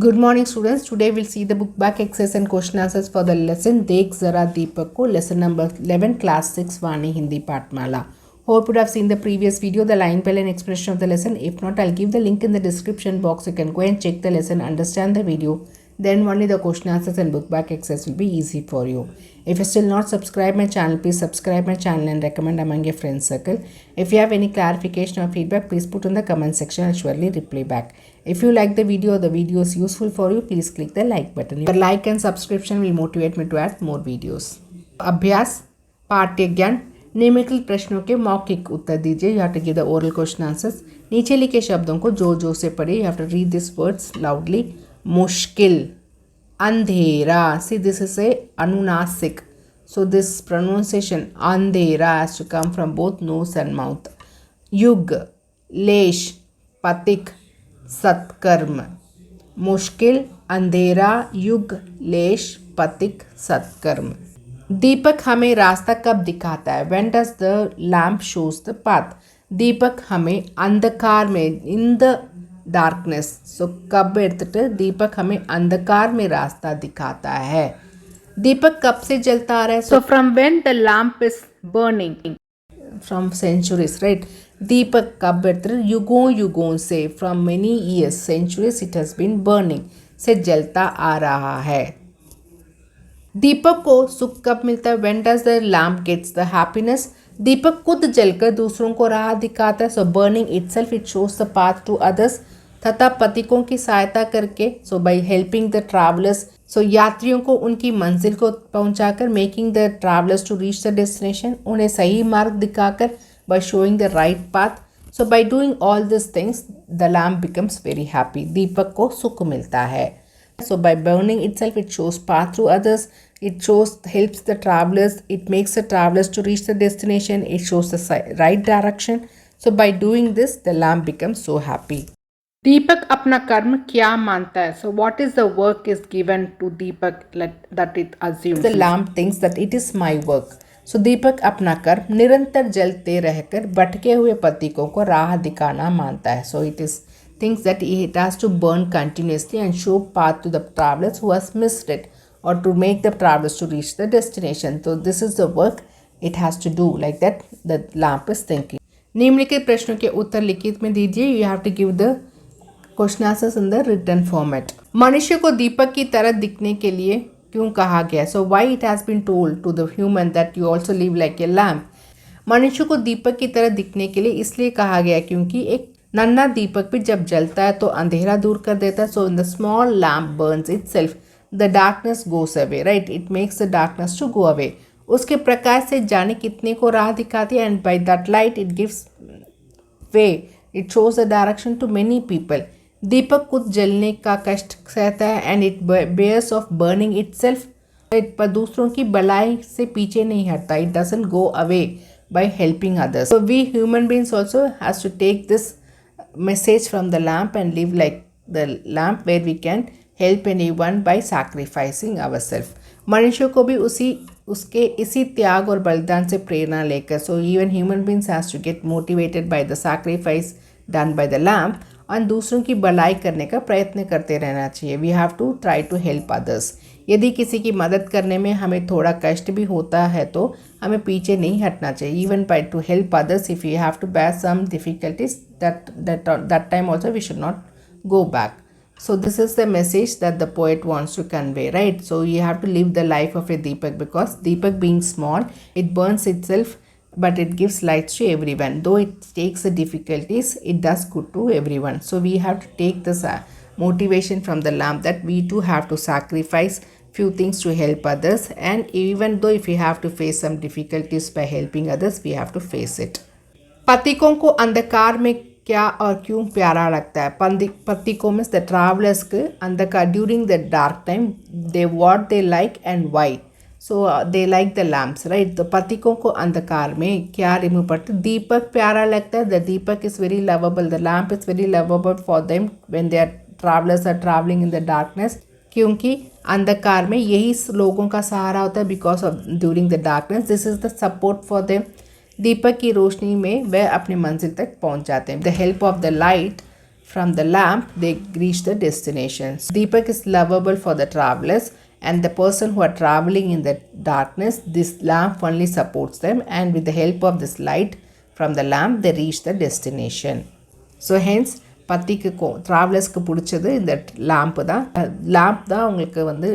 Good morning students. Today we'll see the book back exercise and question answers for the lesson Dekh Zara Deepak Ko, lesson number 11, class 6 Vani Hindi Patmala. Hope you have seen the previous video, the line spell and expression of the lesson. If not, I'll give the link in the description box. You can go and check the lesson, understand the video. Then only the question answers and book back exercise will be easy for you. If you still not subscribe my channel, please subscribe my channel and recommend among your friends circle. If you have any clarification or feedback, please put in the comment section. I'll surely reply back. If you like the video is useful for you, please click the like button. Your like and subscription will motivate me to add more videos. अभ्यास पाठ्य ज्ञान निम्नलिखित प्रश्नों के मौखिक उत्तर दीजिए. You have to give the oral question answers. नीचे लिखे शब्दों को जोर जोर से पढ़िए. You have to read these words loudly. मुश्किल, अंधेरा. See, this is a अनुनासिक. So this pronunciation अंधेरा has to come from both nose and mouth. युग, लेश, पथिक, सत्कर्म. मुश्किल, अंधेरा, युग, लेश, पथिक, सत्कर्म. दीपक हमें रास्ता कब दिखाता है? When does the lamp shows the path? दीपक हमें अंधकार में, in the darkness. So कब எடுத்துட்டு दीपक हमें अंधकार में रास्ता दिखाता है. दीपक कब से जलता आ रहा है? So from when the lamp is burning? From centuries, right? दीपक कब எடுத்துட்டு युगों युगों से, from many years, centuries it has been burning, से जलता आ रहा है. दीपक को सुख कब मिलता है? When does the lamp gets the happiness? दीपक खुद जलकर दूसरों को राह दिखाता है. So burning itself it shows the path to others. तथा पथिकों की सहायता करके, so by helping the travelers, so यात्रियों को उनकी मंजिल को पहुंचाकर, making the travelers to reach the destination, उन्हें सही मार्ग दिखाकर, by showing the right path. So by doing all these things, the lamp becomes very happy. दीपक को सुख मिलता है. So by burning itself, it shows path to others. It shows, helps the travelers. It makes the travelers to reach the destination. It shows the right direction. So by doing this, the lamp becomes so happy. दीपक अपना कर्म क्या मानता है? So what is the work is given to Deepak that it assumes? The lamp thinks that it is my work. So दीपक अपना कर्म निरंतर जलते रहकर भटके हुए पथिकों को राह दिखाना मानता है. So it is thinks that it has to burn continuously and show path to the travelers who has missed it, or to make the travelers to reach the destination. So this is the work it has to do, like that the lamp is thinking. निम्नलिखित प्रश्नों के उत्तर लिखित में दीजिए. You have to give the question answers in the written format. मनुष्य को दीपक की तरह दिखने के लिए क्यों कहा गया? So why it has been told to the human that you also live like a lamp? मनुष्य को दीपक की तरह दिखने के लिए इसलिए कहा गया क्योंकि एक नन्हा दीपक भी जब जलता है तो अंधेरा दूर कर देता है. So when the small lamp burns itself, the darkness goes away, right? It makes the darkness to go away. उसके प्रकाश से जाने कितने को राह दिखाती है, and by that light it gives way. It shows the direction to many people. दीपक खुद जलने का कष्ट सहता है, and it bears of burning itself. पर दूसरों की भलाई से पीछे नहीं हटता. It doesn't go away by helping others. So we human beings also has to take this message from the lamp and live like the lamp, where we can help anyone by sacrificing ourselves. मनुष्य को भी उसके इसी त्याग और बलिदान से प्रेरणा लेकर, so even human beings has to get motivated by the sacrifice done by the lamp, और दूसरों की भलाई करने का प्रयत्न करते रहना चाहिए. We have to try to help others. यदि किसी की मदद करने में हमें थोड़ा कष्ट भी होता है तो हमें पीछे नहीं हटना चाहिए. Even by to help others, if you have to bear some difficulties, that time also we should not go back. So this is the message that the poet wants to convey, right? So you have to live the life of a Deepak, because Deepak being small, it burns itself, but it gives lights to everyone. Though it takes the difficulties, it does good to everyone. So we have to take this motivation from the lamp, that we too have to sacrifice few things to help others, and even though if we have to face some difficulties by helping others, we have to face it. पथिकों को अंधकार में क्या और क्यों प्यारा लगता है? पथिकों means the travellers के अंधकार, during the dark time, they what they like and why. So they like the lamps, right? तो पथिकों को अंधकार में क्या रिमूव पड़ते? दीपक प्यारा लगता है. The deepak is very lovable, the lamp is very lovable for them when they are travellers are travelling in the darkness. क्योंकि अंधकार में यही लोगों का सहारा होता है. Because of during the darkness, this is the support for them. दीपक की रोशनी में वह अपनी मंजिल तक पहुंच जाते हैं. The help of the light From the lamp, they reach the destination. So Deepak is lovable for the travelers and the person who are traveling in the darkness. This lamp only supports them, and with the help of this light from the lamp, they reach the destination. So hence பத்திக்கு ட்ராவலர்ஸ்க்கு பிடிச்சது இந்த lamp தான். Lamp தான் அவங்களுக்கு வந்து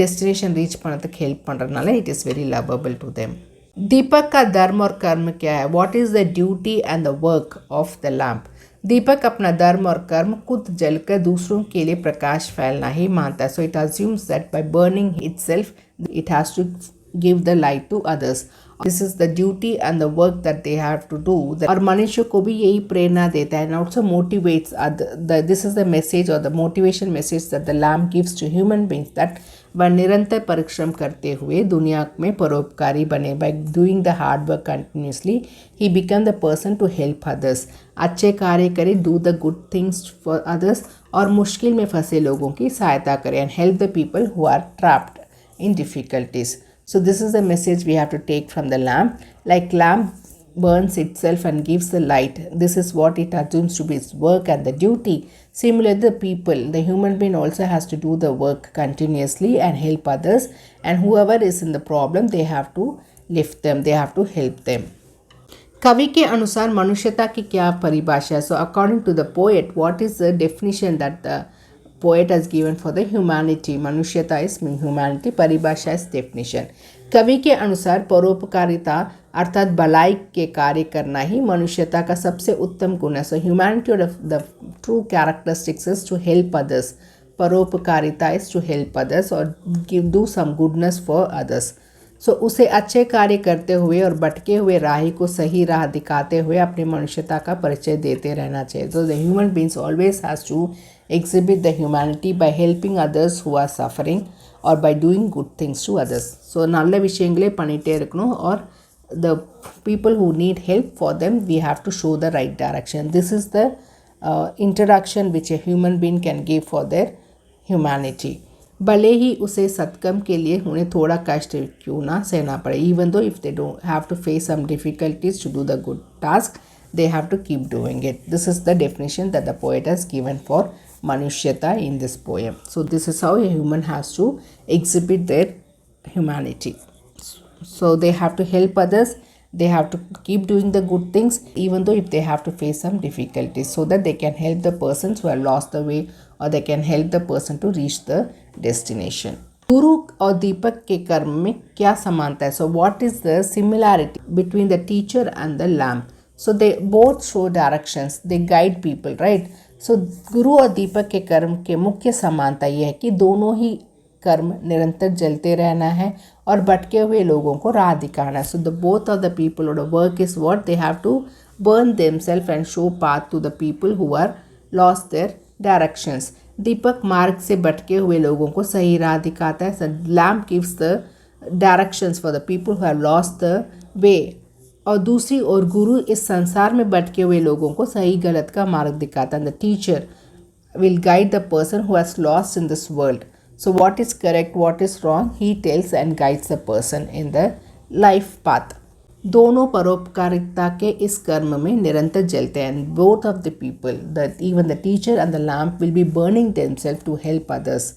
destination reach பண்ணதுக்கு help பண்ணுறதுனால it is very lovable to them. दीपक का धर्म और कर्म क्या है? What is the duty and the work of the lamp? दीपक अपना धर्म और कर्म खुद जलकर दूसरों के लिए प्रकाश फैलना ही मानता है. So it assumes that by burning itself it has to give the light to others. This is the duty and the work that they have to do. और मनुष्य को भी यही प्रेरणा देता है and also motivates this is the message or the motivation message that the lamp gives to human beings, that वह निरंतर परिश्रम करते हुए दुनिया में परोपकारी बने. by doing the hard work continuously he become the person to help others. अच्छे कार्य करें, do the good things for others और मुश्किल में फंसे लोगों की सहायता करें and help the people who are trapped in difficulties. So this is the message we have to take from the lamp. Like lamp burns itself and gives the light, this is what it assumes to be its work and the duty. Similarly, the people, the human being also has to do the work continuously and help others, and whoever is in the problem, they have to lift them, they have to help them. कवि के अनुसार मनुष्यता की क्या परिभाषा है? So according to the poet, what is the definition that the poet has given for the humanity? मनुष्यता is humanity, परिभाषा is definition. कवि के अनुसार परोपकारिता अर्थात भलाई के कार्य करना ही मनुष्यता का सबसे उत्तम गुण है. सो ह्यूमैनिटी और the true characteristics is to help others. परोपकारिता इज टू हेल्प अदर्स और do some goodness for others. So उसे अच्छे कार्य करते हुए और भटके हुए राही को सही राह दिखाते हुए अपनी मनुष्यता का परिचय देते रहना चाहिए. So the human beings always has to exhibit the humanity by helping others who are suffering or by doing good things to others. So நல்ல விஷயங்களே பண்ணிகிட்டே இருக்கணும் or the people who need help, for them we have to show the right direction. This is the introduction which a human being can give for their humanity. भले ही उसे सत्कर्म के लिए उन्हें थोड़ा कष्ट क्यों ना सहना पड़े. Even though if they don't have to face some difficulties to do the good task, they have to keep doing it. This is the definition that the poet has given for Manushyata in this poem. So this is how a human has to exhibit their humanity. So they have to help others, they have to keep doing the good things even though if they have to face some difficulties, so that they can help the persons who have lost the way or they can help the person to reach the destination. गुरु और दीपक के कर्म में क्या समानता है? So what is the similarity between the teacher and the lamp? So they both show directions, they guide people, right? So गुरु और दीपक के कर्म के मुख्य समानता यह है कि दोनों ही कर्म निरंतर जलते रहना है और भटके हुए लोगों को राह दिखाना है. So the both of the people और the work is what they have to burn themselves and show path to the people who are lost their directions. दीपक मार्ग से भटके हुए लोगों को सही राह दिखाता है. Lamp gives the directions for the people who have lost the way. और दूसरी ओर गुरु इस संसार में भटके हुए लोगों को सही गलत का मार्ग दिखाता है. The teacher will guide the person who has lost in this world. So what is correct, what is wrong, he tells and guides the person in the life path. दोनों परोपकारिता के इस कर्म में निरंतर जलते हैं. Both of the people, the even the teacher and the lamp will be burning themselves to help others.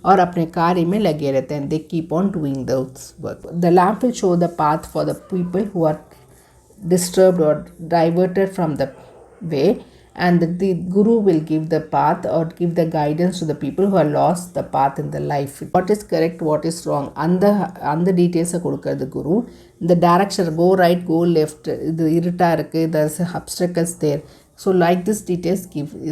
और अपने कार्य में लगे रहते हैं. They keep on doing this work. The lamp will show the path for the people who are disturbed or diverted from the way, and the guru will give the path or give the guidance to the people who have lost the path in the life. What is correct, what is wrong, and the details கொடுக்கிறது குரு. the direction, go right, go left, இது இருட்டா இருக்கு, there's obstacles there. So like this details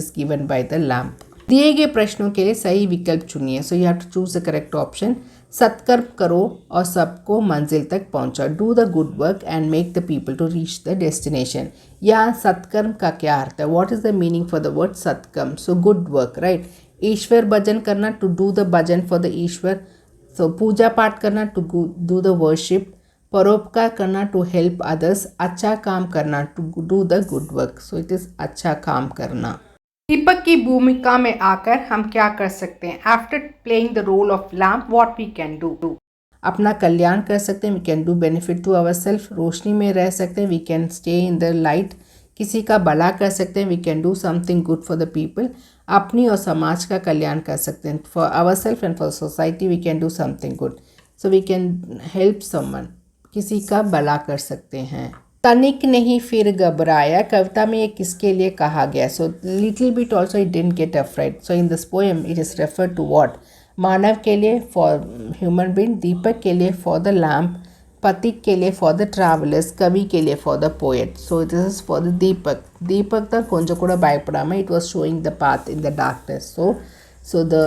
is given by the lamp. दिए गए प्रश्नों के लिए सही विकल्प चुनिए. So you have to choose the correct option. सत्कर्म करो और सबको मंजिल तक पहुंचाओ. Do the good work and make the people to reach the destination. यहाँ सत्कर्म का क्या अर्थ है? What is the meaning for the word satkarma? So good work, right. ईश्वर भजन करना, to do the bhajan for the Ishwar. So पूजा पाठ करना, टू डू द वर्शिप. परोपकार करना, टू हेल्प अदर्स. अच्छा काम करना, to do the good work. So it is अच्छा काम करना. दीपक की भूमिका में आकर हम क्या कर सकते हैं? After playing the role of lamp what we can do? अपना कल्याण कर सकते हैं. We can do benefit to our self. रोशनी में रह सकते हैं. We can stay in the light. किसी का भला कर सकते हैं, we can do something good for the people, अपनी और समाज का कल्याण कर सकते हैं, for our self and for society we can do something good, so we can help someone, किसी का भला कर सकते हैं। तनिक नहीं फिर घबराया, कविता में ये किसके लिए कहा गया? So little bit also it didn't get afraid, so in this poem it is refer to what? मानव के लिए फॉर ह्यूमन बीइंग, दीपक के लिए फॉर द लैम्प, पथिक के लिए फॉर द ट्रैवलर्स, कवि के लिए for the poet. So this is for the Deepak. Deepak தான் கொஞ்சம் கூட பயப்படாம it was showing the path in the darkness. So the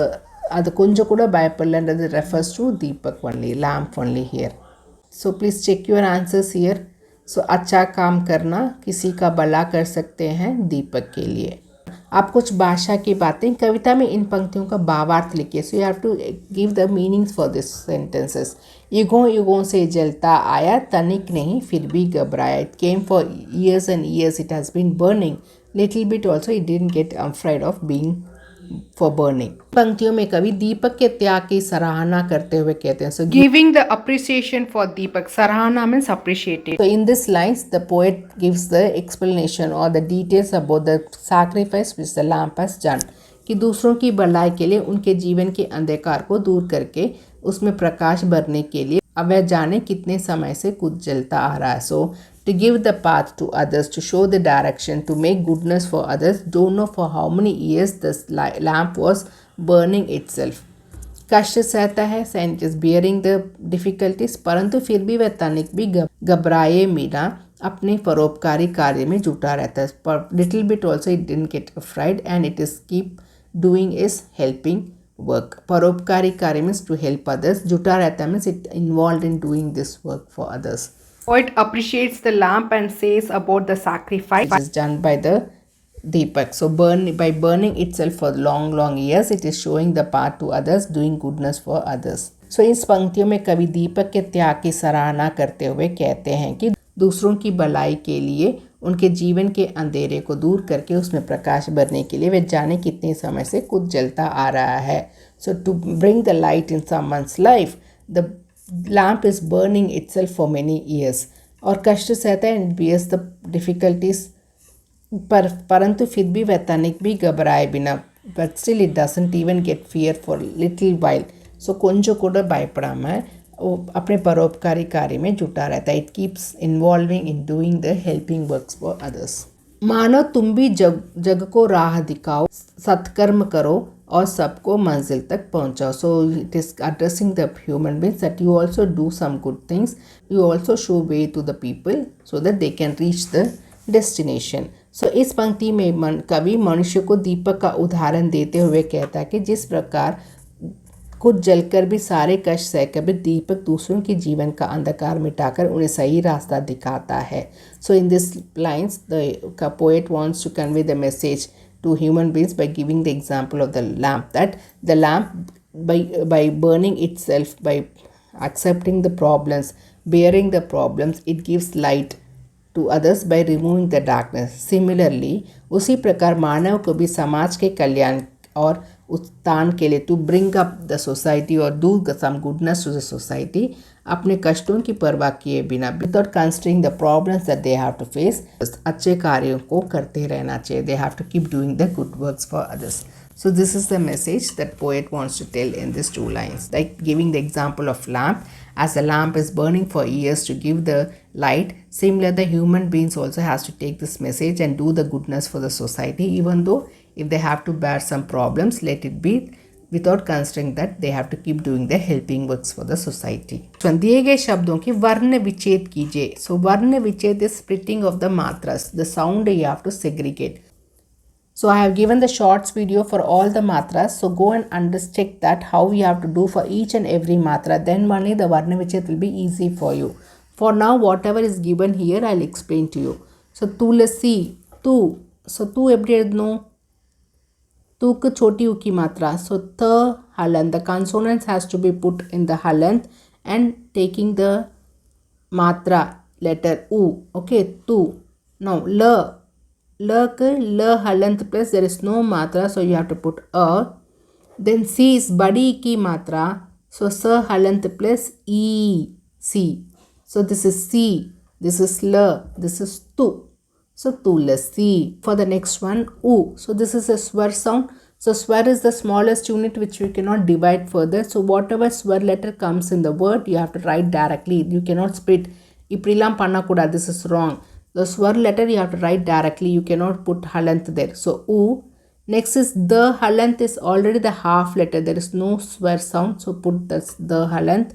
அது கொஞ்சம் கூட பயப்படலன்றது refers to Deepak only, lamp only here. So please check your answers here. So अच्छा काम करना, किसी का भला कर सकते हैं, दीपक के लिए. आप कुछ भाषा की बातें कविता में इन पंक्तियों का भावार्थ लिखिए. So you have to give the meanings for this sentences. युगों युगों से जलता आया, तनिक नहीं फिर भी घबराया. It came for years and years, it has been burning little bit also, it didn't get afraid of being for burning. पंक्तियों में कवि दीपक के त्याग की सराहना करते हुए कहते हैं. So giving the appreciation for deepak, sarahana means appreciated. So in this lines the poet gives the explanation or the details about the sacrifice which the lamp has done, कि दूसरों की भलाई के लिए उनके जीवन के अंधकार को दूर करके उसमें प्रकाश भरने के लिए अब वह जाने कितने समय से कुछ जलता आ रहा है. सो to give the path to others, to show the direction, to make goodness for others. Don't know for how many years this lamp was burning itself. कष्ट सहता है, saint is bearing the difficulties, परंतु फिर भी वह तनिक भी घबराए बिना अपने परोपकारी कार्य में जुटा रहता है. पर little bit also it didn't get afraid and it is keep doing is helping work. परोपकारी कार्य means to help others, जुटा रहता है means it involved in doing this work for others. Poet appreciates the lamp and says about the sacrifice is done by the Deepak. So by burning itself for long years, it is showing the path to others, doing goodness for others. So इस पंक्तियों में कवि दीपक के त्याग की सराहना करते हुए कहते हैं कि दूसरों की भलाई के लिए उनके जीवन के अंधेरे को दूर करके उसमें प्रकाश भरने के लिए वे जाने कितने समय से कुछ जलता आ रहा है. So to bring the light in someone's life, the lamp is burning itself for many years. और कष्ट सहता है and bears the difficulties, परंतु फिर भी वह तनिक भी घबराए बिना, but still it doesn't even get fear for little while. So கொஞ்சம் கூட பயப்படாம अपने परोपकारी कार्य में जुटा रहता है. It keeps involving in doing the helping works for others. मानो तुम भी जग को राह दिखाओ, सत्कर्म करो और सबको मंजिल तक पहुंचाओ. So it is addressing the human beings that you also do some good things, you also show way to the people so that they can reach the destination. So इस पंक्ति में कवि मनुष्य को दीपक का उदाहरण देते हुए कहता है कि जिस प्रकार खुद जलकर भी सारे कष्ट सहकर भी दीपक दूसरों के जीवन का अंधकार मिटाकर उन्हें सही रास्ता दिखाता है. So in this lines the poet wants to convey the message to human beings by giving the example of the lamp, that the lamp by burning itself, by accepting the problems, bearing the problems, it gives light to others by removing the darkness. Similarly, उसी प्रकार मानव को भी समाज के कल्याण और उत्थान के लिए to bring up the society or do some goodness to the society, अपने कष्टों की परवाह किए बिना, without considering the problems that they have to face, अच्छे कार्यों को करते रहना चाहिए. They have to keep doing the good works for others. So this is the message that poet wants to tell in these two lines, like giving the example of lamp. As the lamp is burning for years to give the light, similar the human beings also has to take this message and do the goodness for the society, even though if they have to bear some problems, let it be, without considering that they have to keep doing the helping works for the society. So दिए गए शब्दों की वर्ण विच्छेद कीजिए. So वर्ण विच्छेद is splitting of the matras, the sound you have to segregate. So I have given the shorts video for all the matras. So go and check that how you have to do for each and every matra. Then only the varna vichhet will be easy for you. For now, whatever is given here, I'll explain to you. So tulasi, tu. So tu eppadi edno? Tu ku choti u ki matra. So the halant. The consonants has to be put in the halant and taking the matra letter u. Okay, tu. Now la. La halant plus there is no matra, so you have to put a. Then C is badi ki matra, so sa halant plus e, c. So this is C, this is la, this is tu. So tulasi. For the next one, u. So this is a swar sound. So swar is the smallest unit which we cannot divide further. So whatever swar letter comes in the word, you have to write directly. You cannot split. Iprilam panna kuda. This is wrong. The swar letter you have to write directly. You cannot put halanth there. So u. Next is the halanth is already the half letter. There is no swar sound. So put this the halanth.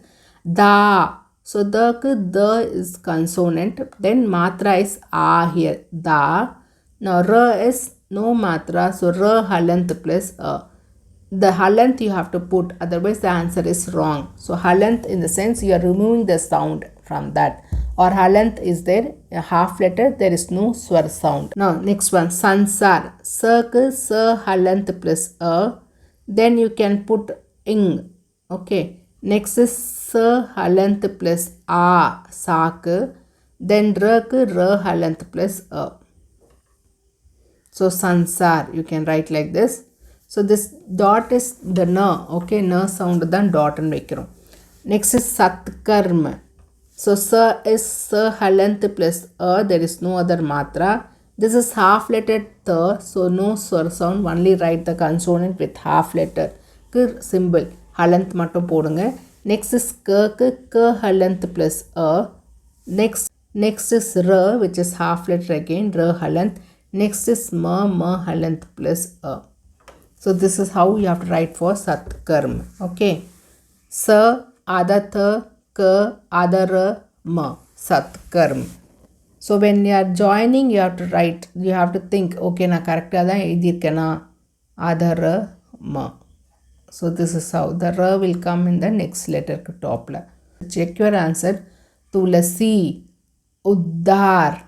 Da. So the is consonant. Then matra is a here. Da. Now ra is no matra. So ra halanth plus a. The halanth you have to put. Otherwise the answer is wrong. So halanth in the sense you are removing the sound from that. Or halanth is there. A half letter. There is no swar sound. Now next one. Sansar. Circle sa halanth plus a. Then you can put ing. Okay. Next is sa halanth plus a. Sak. Then rak ra halanth plus a. So sansar. You can write like this. So this dot is the na. Okay. Na sound than dot and vekirom. Next is satkarma. So sa is sa halanth plus a. There is no other matra. This is half letter th. So no swar sound. Only write the consonant with half letter. K symbol. Halanth mattum podunga. Next is k halanth plus a. Next is ra, which is half letter again. Ra halanth. Next is ma halanth plus a. So this is how you have to write for satkarm. Okay. Sa ada tha ka ada ra ma satkarm. So when you are joining, you have to write. You have to think. Okay, na correct da idirkana ada ra ma. So this is how the ra will come in the next letter top la. Check your answer. Tulasi, Uddar,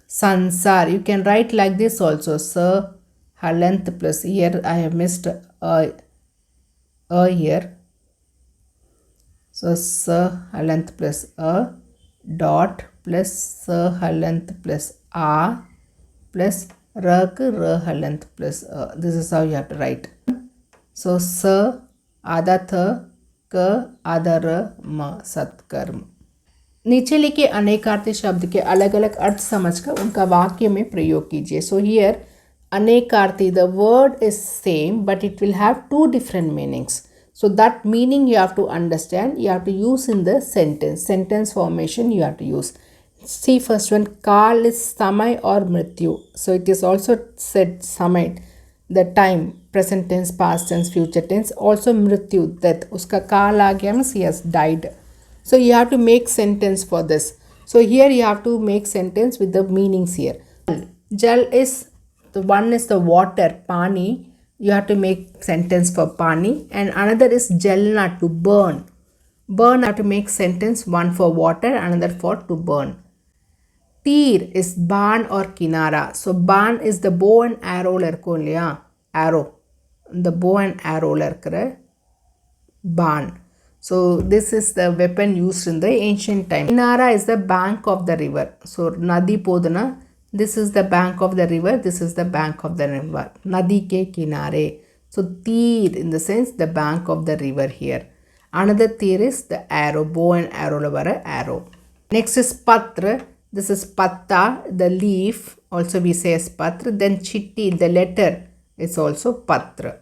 Sansar. You can write like this also. Sa halanth plus here I have missed a here. So sa halanth plus a dot plus sa halanth plus a plus rak ra halanth plus a. This is how you have to write. So sa आधा थ क आधा र म सत्कर्म. नीचे लिखे अनेकार्थी शब्द के अलग अलग अर्थ समझकर उनका वाक्य में प्रयोग कीजिए. So here anekarthi, the word is same but it will have two different meanings. So that meaning you have to understand, you have to use in the sentence formation you have to use. See first one, Kal is Samay or Mrityu. So it is also said Samay, the time, present tense, past tense, future tense. Also Mrityu, death. Uska Kal aa gaya means he has died. So you have to make sentence for this. So here you have to make sentence with the meanings here. Jal is, the one is the water, Pani. You have to make sentence for Pani, and another is Jalna, to burn. Burn, you have to make sentence, one for water, another for to burn. Teer is Ban or Kinara. So Ban is the bow and arrow irukkum illaya, arrow. The bow and arrow irukra Ban. So this is the weapon used in the ancient time. Kinara is the bank of the river. So Nadi poduna, this is the bank of the river, this is the bank of the river. Nadi ke kinare. So teer in the sense the bank of the river here. Another teer is the arrow, bow and arrow lavara arrow. Next is patra. This is patta, the leaf, also we say as patra. Then chitti, the letter, is also patra.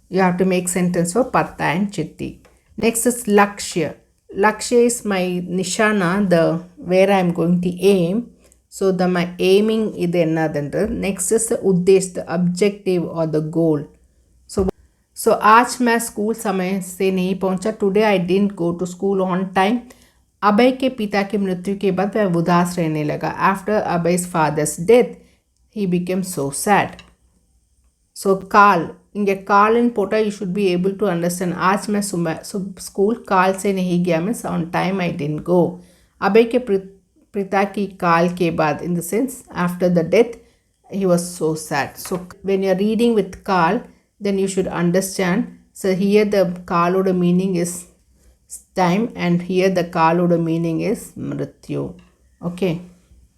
You have to make sentence for patta and chitti. Next is lakshya. Lakshya is my nishana, the where I am going to aim. So the my aiming is another. Next is the uddesh, the objective or the goal. So आज मैं school समय से नहीं पहुंचा. Today I didn't go to school on time. अभय के पिता की मृत्यु के बाद वह उदास रहने लगा. After Abhay's father's death, he became so sad. So काल, इनके काल इन पोटा you should be able to understand. आज मैं स्कूल काल से नहीं गया means on time I didn't go. अभय के पिता की काल के बाद, in the sense after the death, he was so sad. So when you are reading with Kal, then you should understand. So here the Kaloda meaning is time, and here the Kaloda meaning is Mrityu. Okay.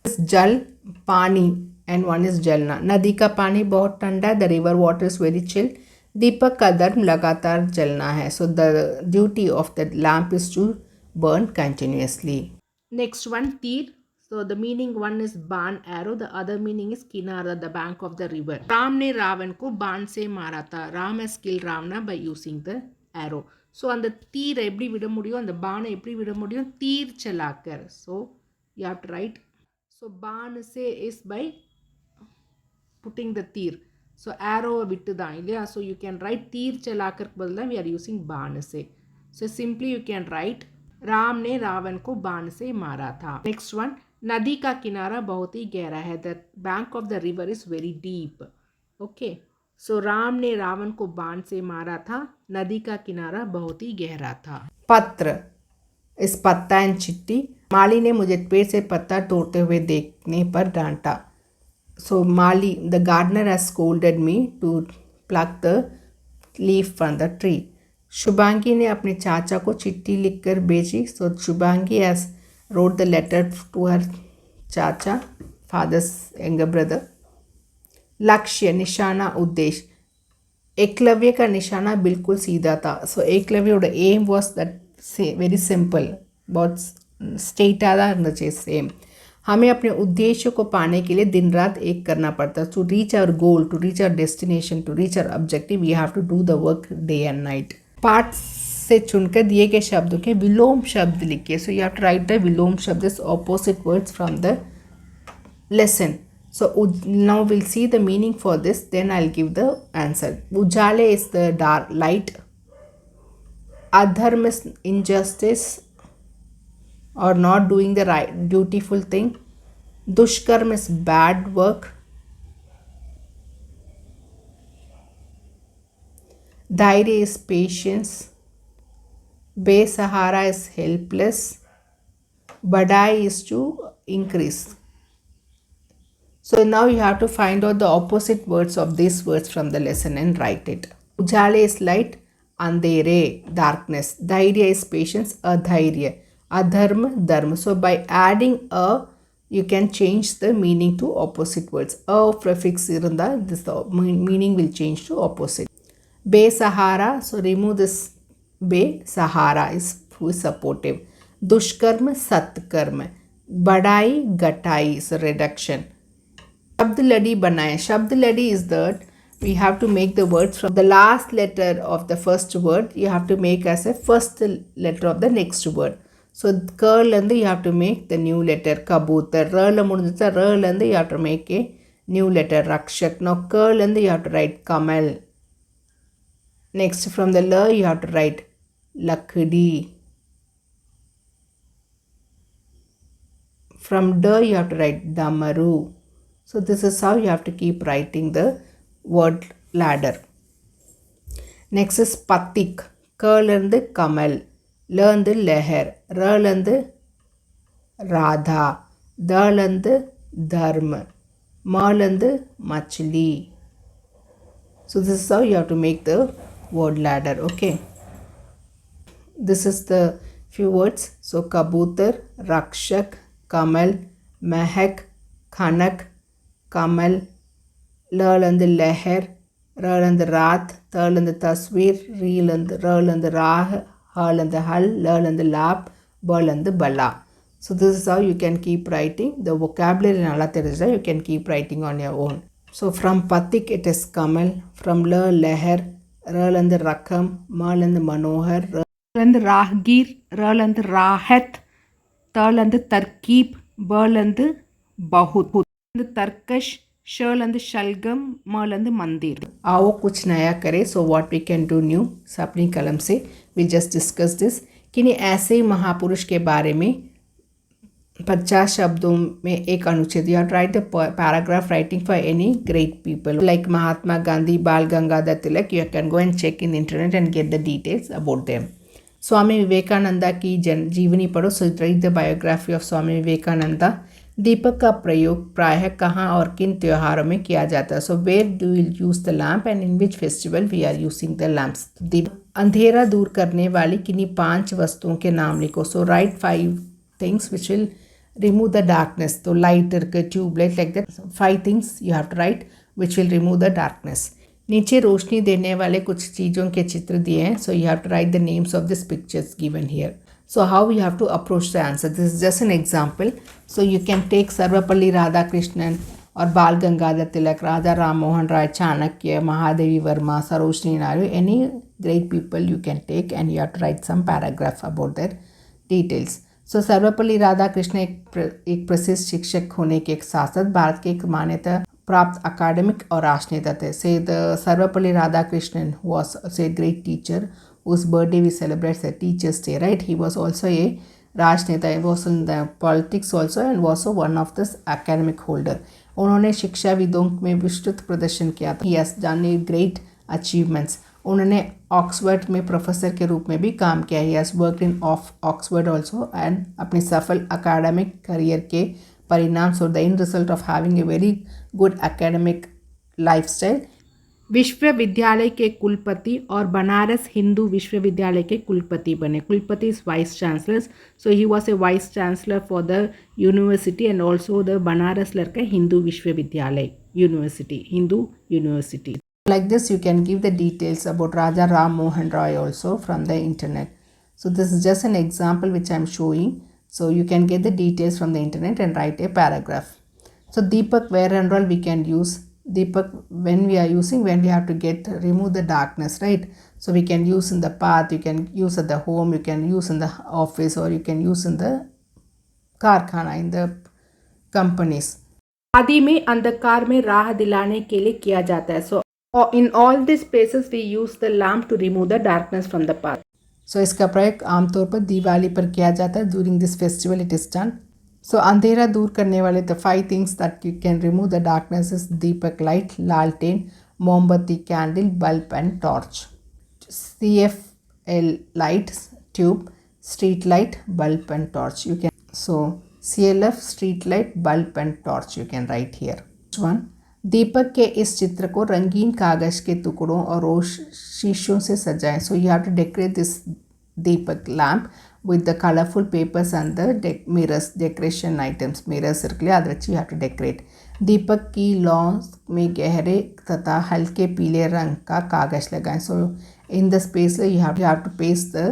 This is Jal, Pani, and one is Jalna. Nadi ka pani bahut thanda, the river water is very chill. Deepak ka dharm lagatar jalna hai. So the duty of the lamp is to burn continuously. Next one, Teer. So the meaning one is बाण arrow, the other meaning is किनारा, the bank of the river. Ram ने रावण को बाण से मारा था. Ram has killed Ravana by using the arrow. So அந்த தீரை எப்படி விட முடியும், அந்த பானை எப்படி விட முடியும், தீர் चलाकर. So you have to write. So बाण से is by putting the तीर. So arrow விட்டு தான் இல்லையா. So you can write तीर चलाकर बदला we are using बाण से. So simply you can write Ram ने रावण को बाण से मारा था. Next one, नदी का किनारा बहुत ही गहरा है. The bank of the river is very deep. Okay. So Ram ने रावण को बाण से मारा था. नदी का किनारा बहुत ही गहरा था. पत्र इस पत्ता एंड चिट्ठी. माली ने मुझे पेड़ से पत्ता तोड़ते हुए देखने पर डांटा. So Mali, the gardener has scolded me to pluck the leaf from the tree. Shubhangi ने अपने चाचा को चिट्ठी लिखकर भेजी. So Shubhangi has wrote the letter to her चाचा, father's younger brother. लक्ष्य निशाना उद्देश्य. एकलव्य का निशाना बिल्कुल सीधा था. So एकलव्योட aim was that very simple, बहुत straight ஆ தான் இருந்துச்சு same. हमें अपने उद्देश्य को पाने के लिए दिन रात एक करना पड़ता. To reach our goal, to reach our destination, to reach our objective, we have to do the work day and night. पाठ से चुनकर दिए गए शब्दों के विलोम शब्द लिखिए. So you have to write the विलोम शब्द as opposite words from the lesson. So now we'll see the meaning for this, then I'll give the answer. Ujale is the dark light. Adharma is injustice or not doing the right dutiful thing. Dushkarma is bad work. Dhairya is patience. Besahara is helpless. Badai is to increase. So now you have to find out the opposite words of these words from the lesson and write it. Ujale is light. Andhere, darkness. Dhairya is patience. Adhairya. Adharma, dharma. So by adding a, you can change the meaning to opposite words. A prefix irunda, this the meaning will change to opposite. Besahara, so remove this be. Sahara is who is supportive. Dushkarma, satkarma. Badai, gatai, so reduction. Shabd ladi banaye. Shabd ladi is that we have to make the words from the last letter of the first word. You have to make as a first letter of the next word. So curl and you have to make the new letter. Kabutar. Rla mudincha. Rl and you have to make a new letter. Rakshak. Now curl and you have to write kamal. Next from the la you have to write lakdi. From da you have to write damaru. So this is how you have to keep writing the word ladder. Next is patik. Curl and kamal. La and leher. Ral and radha. Dal and dharma. Mal and machli. So this is how you have to make the word ladder. Okay. This is the few words. So kabutar, rakshak, kamal, mehak, khanak, kamal, lal and leher, ral and rath, tal and tasveer, reel and ral and rah, hal and hal, lal and lap, bal and bala. So this is how you can keep writing. The vocabulary in Allah Teresa you can keep writing on your own. So from patik it is kamal, from la leher, ral and rakam, mal and manohar, ral and rahgir, ral and rahat, tal and tarkeeb, bal and bahut, and tarkash, shal and shalgam, mal and mandir. आओ कुछ नया करें. So what we can do new? अपनी कलम से we just discussed this. किन्हीं ऐसे महापुरुष के बारे में 50 शब्दों में एक अनुच्छेद. You have to write the paragraph writing for any great people like Mahatma Gandhi, Bal Gangadhar Tilak. You can go and check in the internet and get the details about them. स्वामी विवेकानंदा की जीवनी पढ़ो. So read the biography of स्वामी विवेकानंदा. दीपक का प्रयोग प्रायः कहाँ और किन त्योहारों में किया जाता है. So where do you use the lamp and in which festival we are using the lamps. अंधेरा दूर करने वाली किन्हीं 5 वस्तुओं के नाम लिखो. So write 5 things which will remove the darkness. So lighter, tube light, like that. 5 things you have to write which will remove the darkness. नीचे रोशनी देने वाले कुछ चीज़ों के चित्र दिए हैं. So you have to write the names of these pictures given here. So how you have to approach the answer? This is just an example. So you can take Sarvapalli Radhakrishnan or Bal Gangadhar Tilak, Raja Ram Mohan Rai, Chanakya, Mahadevi Verma, Sarojini Naidu, any great people you can take, and you have to write some paragraph about their details. So Sarvepalli Radhakrishna एक प्रसिद्ध शिक्षक होने के एक साथ साथ भारत के एक मान्यता प्राप्त अकादमिक और राजनेता थे. Say the Sarvapalli Radhakrishnan was a great teacher whose birthday we celebrate the Teachers Day, right? He was also a राजनेता. He was in the politics also and was also one of the academic holder. उन्होंने शिक्षाविदों में विस्तृत प्रदर्शन किया था. He has done a great achievements. उन्होंने Oxford में प्रोफेसर के रूप में भी काम किया. He has work in Oxford also and अपने सफल अकाडमिक करियर के परिणाम स्वरूप the in result of having a very good academic lifestyle विश्वविद्यालय के कुलपति और बनारस हिंदू विश्वविद्यालय के कुलपति बने. कुलपति is vice chancellors. So he was a vice chancellor for the university and also the Banaras लड़का हिंदू विश्वविद्यालय university, Hindu university. Like this, you can give the details about Raja Ram Mohan Roy also from the internet. So this is just an example which I am showing. So you can get the details from the internet and write a paragraph. So Deepak, where and all we can use Deepak when we are using, when we have to remove the darkness, right? So we can use in the path, you can use at the home, you can use in the office, or you can use in the कारखाना, in the companies. आदि में अंधकार में राह दिलाने के लिए किया जाता है. So in all these spaces we use the lamp to remove the darkness from the path. So इसका प्रयोग आमतौर पर दिवाली पर किया जाता है. During this festival it is done. So अंधेरा दूर करने वाले the 5 things that you can remove the darkness is Deepak light, लालटेन, मोमबत्ती candle, bulb and torch. CFL light, tube, street light, bulb and torch. You can CLF street light, bulb and torch you can write here. Next one. दीपक के इस चित्र को रंगीन कागज के टुकड़ों और शीशों से सजाएं. So you have to decorate this deepak lamp with the colorful papers and the mirrors, decoration items. mirrors circle याद रखिए, you have to decorate. दीपक की लौ में गहरे तथा हल्के पीले रंग का कागज लगाएं. So in the space you have to paste the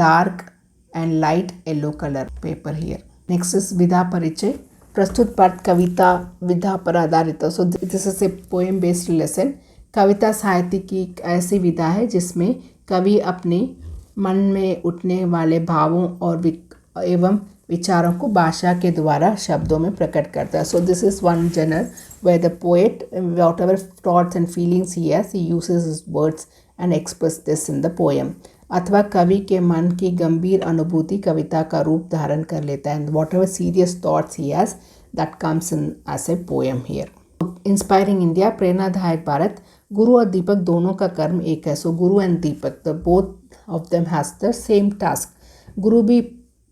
dark and light yellow color paper here. Next is विधा परिचय. प्रस्तुत पाठ कविता विधा पर आधारित है. So this is a poem based lesson. कविता साहित्य की एक ऐसी विधा है जिसमें कवि अपने मन में उठने वाले भावों और एवं विचारों को भाषा के द्वारा शब्दों में प्रकट करता है. So this is one genre where the poet whatever thoughts and feelings he has, he uses his words and express this in the poem. अथवा कवि के मन की गंभीर अनुभूति कविता का रूप धारण कर लेता है. Whatever serious thoughts he has that comes in as a poem here. Inspiring India, प्रेरणादायक भारत. गुरु और दीपक दोनों का कर्म एक है. So guru and deepak the both of them has the same task. गुरु भी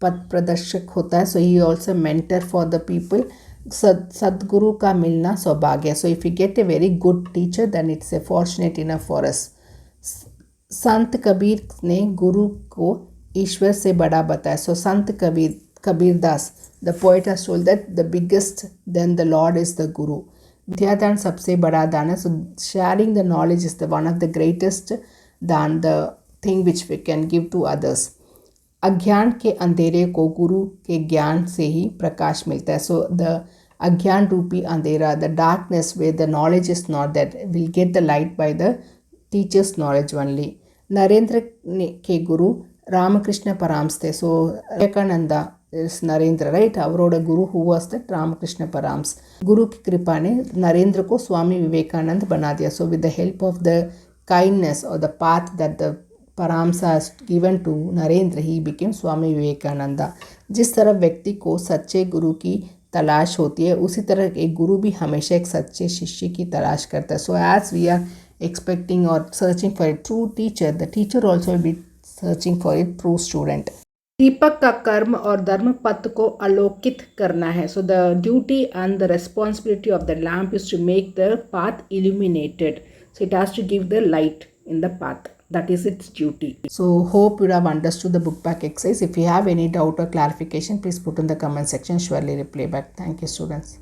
पथ प्रदर्शक होता है. So he also mentor for the people. सदगुरु का मिलना सौभाग्य. So if you get a very good teacher then it's a fortunate enough for us. Sant Kabir ने गुरु को ईश्वर से बड़ा बताया. So Sant Kabirdas the poet has told that the biggest then the lord is the guru. विद्यादान सबसे बड़ा दान है. So sharing the knowledge is the one of the greatest daan, the thing which we can give to others. अज्ञान के अंधेरे को गुरु के ज्ञान से ही प्रकाश मिलता है. सो द अज्ञान रूपी अंधेरा, the darkness where the knowledge is not, that will get the light by the teachers knowledge only. Narendra के गुरु रामकृष्ण परमहंस थे. So Vivekananda is Narendra, right. ಅವರೋಡ guru who was the Ramakrishna Paramahamsa. गुरु की कृपा ने नरेंद्र को स्वामी विवेकानंद बना दिया. So with the help of the kindness और the path that the Paramhans has given to Narendra, he became Swami Vivekananda. जिस तरह व्यक्ति को सच्चे गुरु की तलाश होती है, उसी तरह एक गुरु भी हमेशा एक सच्चे शिष्य की तलाश करता है. So as we are expecting or searching for a true teacher, the teacher also will be searching for a true student. दीपक का कर्म और धर्म पथ को आलोकित करना है. So the duty and the responsibility of the lamp is to make the path illuminated. So it has to give the light in the path. That is its duty. So hope you have understood the book back exercise. If you have any doubt or clarification, please put in the comment section. Surely reply back. Thank you, students.